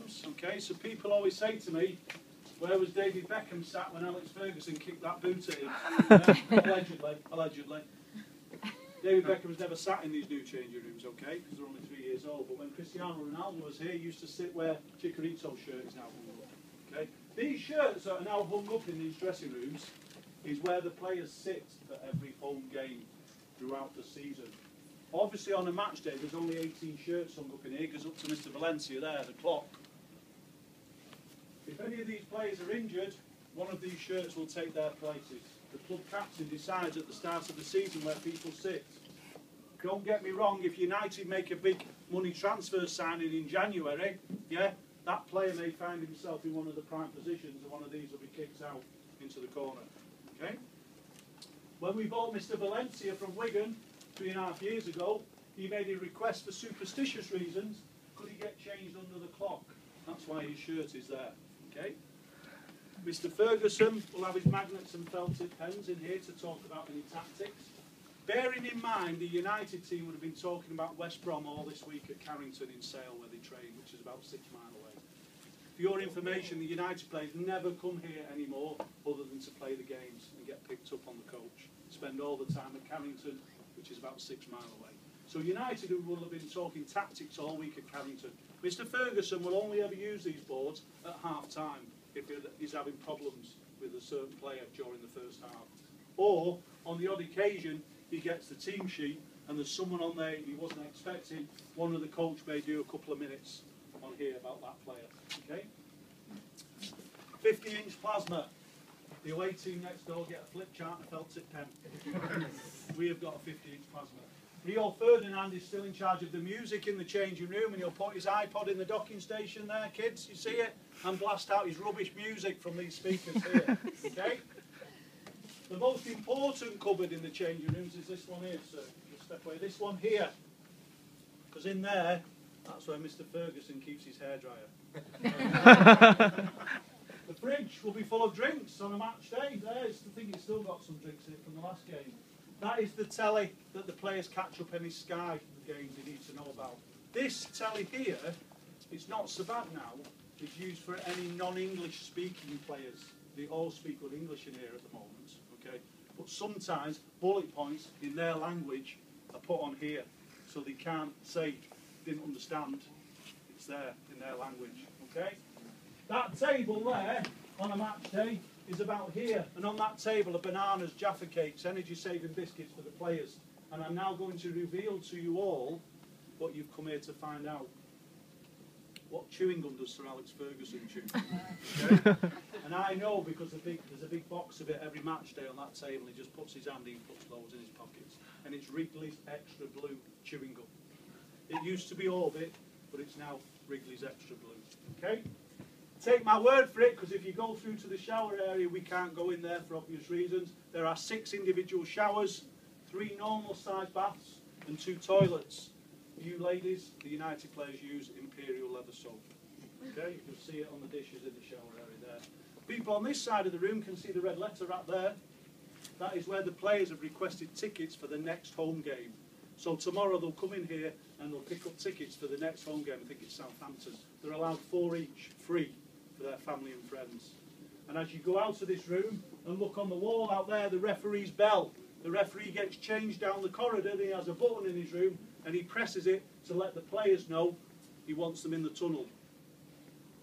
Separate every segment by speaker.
Speaker 1: rooms. Okay, so people always say to me, where was David Beckham sat when Alex Ferguson kicked that boot at him? Allegedly. David Beckham has never sat in these new changing rooms, okay, because they're only 3 years old. But when Cristiano Ronaldo was here, he used to sit where Chicharito's shirt is now hung up. Okay, these shirts that are now hung up in these dressing rooms is where the players sit for every home game throughout the season. Obviously, on a match day, there's only 18 shirts hung up in here. It goes up to Mr. Valencia there, the clock. If any of these players are injured, one of these shirts will take their places. The club captain decides at the start of the season where people sit. Don't get me wrong, if United make a big money transfer signing in January, yeah, that player may find himself in one of the prime positions and one of these will be kicked out into the corner. Okay? When we bought Mr. Valencia from Wigan 3.5 years ago, he made a request for superstitious reasons. Could he get changed under the clock? That's why his shirt is there. Okay? Mr. Ferguson will have his magnets and felted pens in here to talk about any tactics. Bearing in mind the United team would have been talking about West Brom all this week at Carrington in Sale where they train, which is about 6 miles away. For your information, the United players never come here anymore other than to play the games and get picked up on the coach. Spend all the time at Carrington, which is about 6 miles away. So United will have been talking tactics all week at Carrington. Mr. Ferguson will only ever use these boards at half time if he's having problems with a certain player during the first half. Or, on the odd occasion, he gets the team sheet and there's someone on there he wasn't expecting. One of the coach may do a couple of minutes on here about that player. Okay? 50-inch plasma. The away team next door get a flip chart and a felt tip pen. We have got a 50-inch plasma. Rio Ferdinand is still in charge of the music in the changing room and he'll put his iPod in the docking station there, kids, you see it? And blast out his rubbish music from these speakers here. Okay? The most important cupboard in the changing rooms is this one here, sir. Just step away. This one here. Because in there, that's where Mr. Ferguson keeps his hairdryer. The fridge will be full of drinks on a match day. There's the thing, it's still got some drinks in it from the last game. That is the telly that the players catch up any Sky games they need to know about. This telly here, it's not so bad now. It's used for any non-English speaking players. They all speak good English in here at the moment. Okay? But sometimes bullet points in their language are put on here. So they can't say, didn't understand. It's there in their language. Okay? That table there on a match day is about here, and on that table are bananas, Jaffa cakes, energy-saving biscuits for the players. And I'm now going to reveal to you all what you've come here to find out. What chewing gum does Sir Alex Ferguson chew? Okay? And I know because there's a big box of it every match day on that table. He just puts his hand in, puts loads in his pockets, and it's Wrigley's Extra Blue chewing gum. It used to be Orbit, but it's now Wrigley's Extra Blue. Okay? Take my word for it, because if you go through to the shower area, we can't go in there for obvious reasons. There are 6 individual showers, 3 normal sized baths, and 2 toilets. You ladies, the United players use Imperial leather soap. Okay, you'll see it on the dishes in the shower area there. People on this side of the room can see the red letter right there. That is where the players have requested tickets for the next home game. So tomorrow they'll come in here and they'll pick up tickets for the next home game. I think it's Southampton. They're allowed 4 each, free, for their family and friends. And as you go out of this room and look on the wall out there, the referee's bell. The referee gets changed down the corridor and he has a button in his room and he presses it to let the players know he wants them in the tunnel.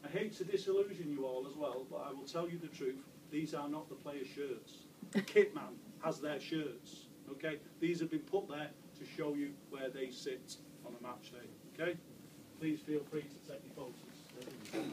Speaker 1: I hate to disillusion you all as well, but I will tell you the truth. These are not the players' shirts. The kit man has their shirts. Okay? These have been put there to show you where they sit on a match day. Okay? Please feel free to take your photos.